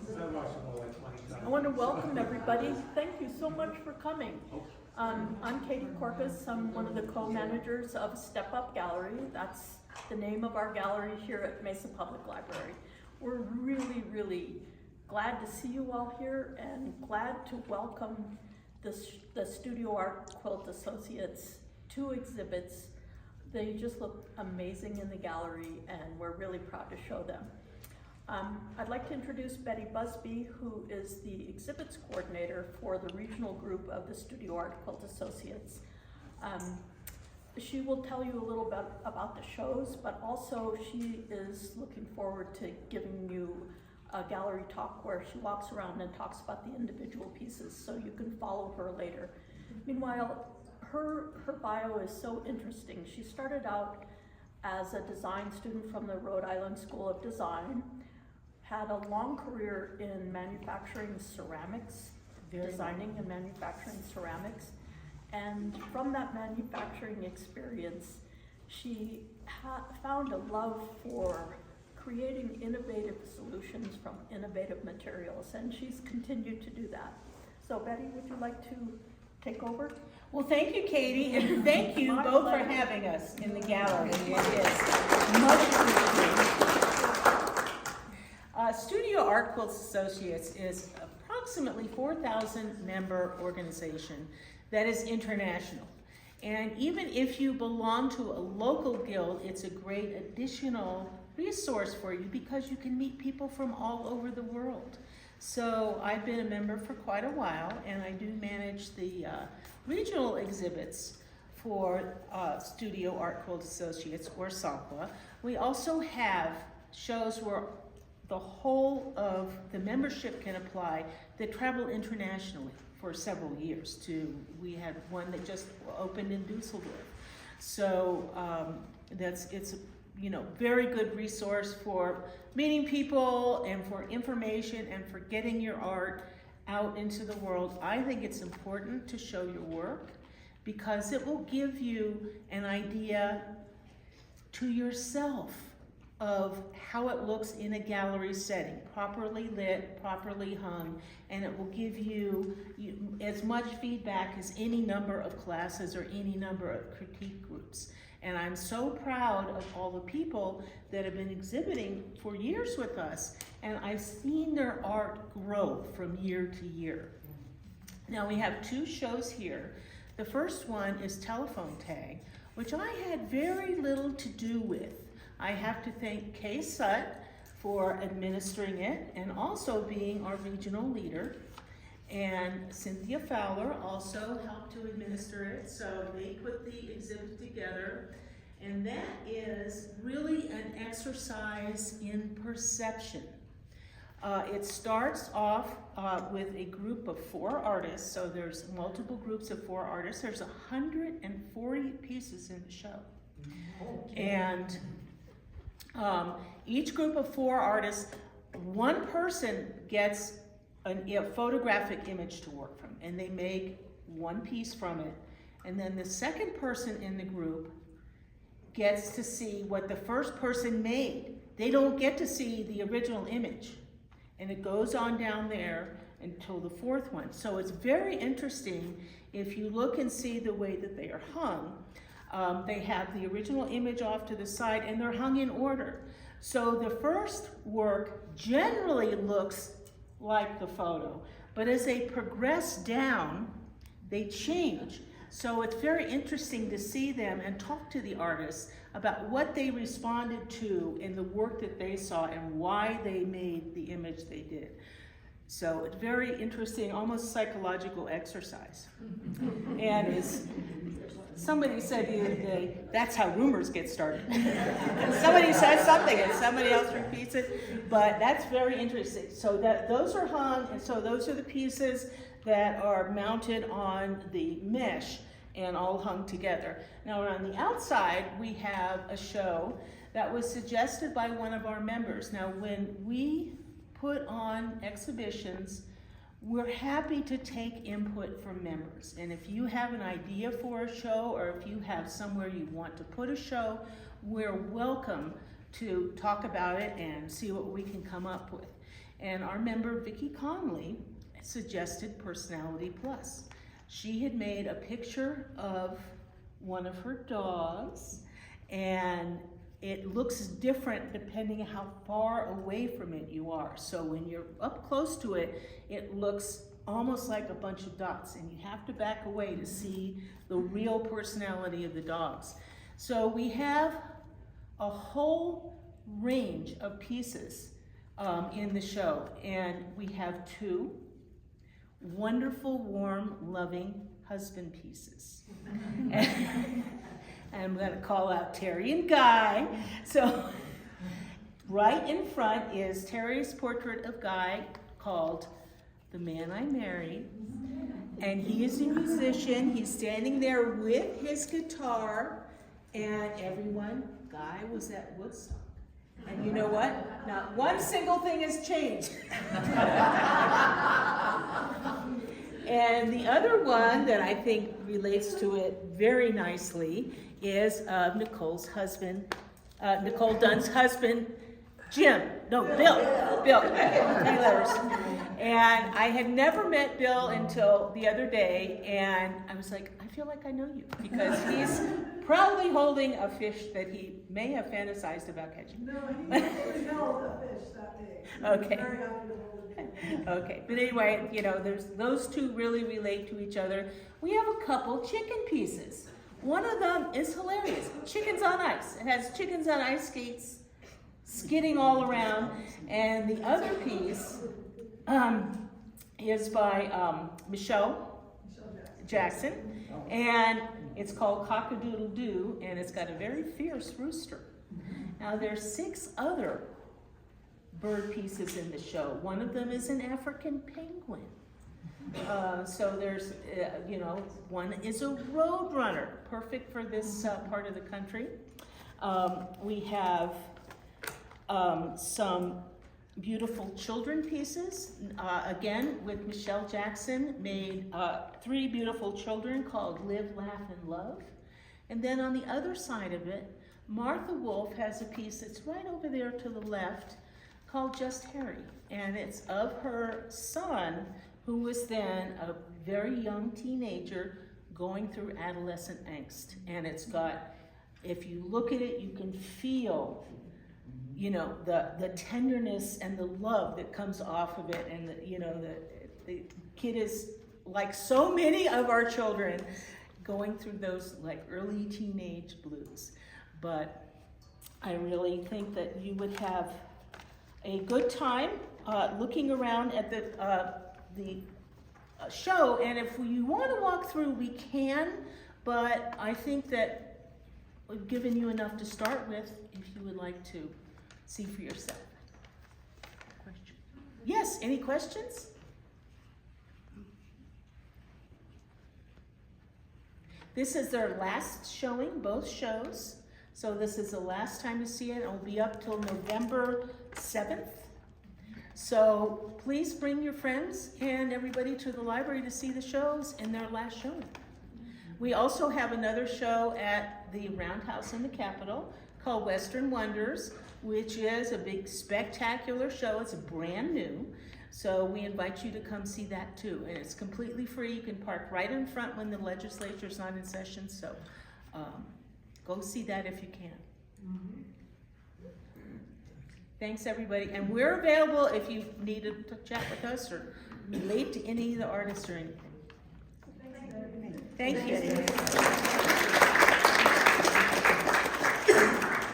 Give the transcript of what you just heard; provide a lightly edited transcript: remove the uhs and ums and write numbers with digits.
I want to welcome everybody. Thank you so much for coming. I'm Katy Korkos. I'm one of the co-managers of Step Up Gallery. That's the name of our gallery here at Mesa Public Library. We're really, really glad to see you all here and glad to welcome the Studio Art Quilt Associates to exhibits. They just look amazing in the gallery and we're really proud to show them. I'd like to introduce Betty Busby, who is the exhibits coordinator for the regional group of the Studio Art Quilt Associates. She will tell you a little bit about the shows, but also she is looking forward to giving you a gallery talk where she walks around and talks about the individual pieces, so you can follow her later. Meanwhile, her bio is so interesting. She started out as a design student from the Rhode Island School of Design, had a long career in manufacturing ceramics, designing and manufacturing ceramics. And from that manufacturing experience, she found a love for creating innovative solutions from innovative materials, and she's continued to do that. So Betty, would you like to take over? Well, thank you, Katie, and thank you both for having us in the gallery. It is much appreciated. Studio Art Quilt Associates is approximately 4,000 member organization that is international. And even if you belong to a local guild, it's a great additional resource for you because you can meet people from all over the world. So I've been a member for quite a while, and I do manage the regional exhibits for Studio Art Quilt Associates, or SAQA. We also have shows where the whole of the membership can apply that travel internationally for several years too. We had one that just opened in Dusseldorf. So it's a very good resource for meeting people and for information and for getting your art out into the world. I think it's important to show your work because it will give you an idea to yourself of how it looks in a gallery setting, properly lit, properly hung, and it will give you as much feedback as any number of classes or any number of critique groups. And I'm so proud of all the people that have been exhibiting for years with us, and I've seen their art grow from year to year. Now we have two shows here. The first one is Telephone Tag, which I had very little to do with. I have to thank Kay Sutt for administering it and also being our regional leader. And Cynthia Fowler also helped to administer it, so they put the exhibit together. And that is really an exercise in perception. It starts off with a group of 4 artists, so there's multiple groups of 4 artists. There's 140 pieces in the show. And each group of 4 artists, one person gets a photographic image to work from, and they make one piece from it. And then the second person in the group gets to see what the first person made. They don't get to see the original image. And it goes on down there until the 4th one. So it's very interesting if you look and see the way that they are hung. They have the original image off to the side and they're hung in order. So the first work generally looks like the photo, but as they progress down, they change. So it's very interesting to see them and talk to the artists about what they responded to in the work that they saw and why they made the image they did. So it's very interesting, almost psychological exercise. And as somebody said the other day, that's how rumors get started. Somebody says something and somebody else repeats it, but that's very interesting. So those are hung, and so those are the pieces that are mounted on the mesh and all hung together. Now on the outside, we have a show that was suggested by one of our members. Now when we put on exhibitions, we're happy to take input from members. And if you have an idea for a show or if you have somewhere you want to put a show, we're welcome to talk about it and see what we can come up with. And our member, Vicki Conley, suggested Personality Plus. She had made a picture of one of her dogs, and it looks different depending on how far away from it you are. So when you're up close to it, it looks almost like a bunch of dots, and you have to back away to see the real personality of the dogs. So we have a whole range of pieces in the show, and we have 2 wonderful, warm, loving husband pieces. And I'm going to call out Terry and Guy. So right in front is Terry's portrait of Guy called The Man I Married. And he is a musician. He's standing there with his guitar. And everyone, Guy was at Woodstock. And you know what? Not one single thing has changed. And the other one that I think relates to it very nicely is Nicole's husband, Nicole Dunn's husband, Bill Taylor's. And I had never met Bill until the other day, and I was like, I feel like I know you, because he's proudly holding a fish that he may have fantasized about catching. No, he held a fish that day. Okay. Very happy to hold it. Okay, but anyway, you know, there's those 2 really relate to each other. We have a couple chicken pieces. One of them is hilarious. Chickens on ice. It has chickens on ice skates skidding all around. And the other piece is by Michelle Jackson. And it's called Cock-a-doodle-doo, and it's got a very fierce rooster. Now there's 6 other bird pieces in the show. One of them is an African penguin. So there's, you know, one is a roadrunner, perfect for this part of the country. We have some beautiful children pieces. Again, with Michelle Jackson, made 3 beautiful children called Live, Laugh, and Love. And then on the other side of it, Martha Wolf has a piece that's right over there to the left called Just Harry. And it's of her son, who was then a very young teenager going through adolescent angst. And it's got, if you look at it, you can feel, you know, the tenderness and the love that comes off of it. And, you know, the kid is, like so many of our children, going through those like early teenage blues. But I really think that you would have a good time looking around at the show. And if you want to walk through, we can, but I think that we've given you enough to start with if you would like to see for yourself. Question? Yes, any questions? This is their last showing, both shows. So this is the last time to see it. It will be up till November 7th. So please bring your friends and everybody to the library to see the shows in their last showing. We also have another show at the Roundhouse in the Capitol called Western Wonders, which is a big spectacular show. It's brand new. So we invite you to come see that too. And it's completely free. You can park right in front when the legislature's not in session. So go see that if you can. Mm-hmm. Thanks everybody. And we're available if you need to chat with us or relate to any of the artists or anything. Thank you.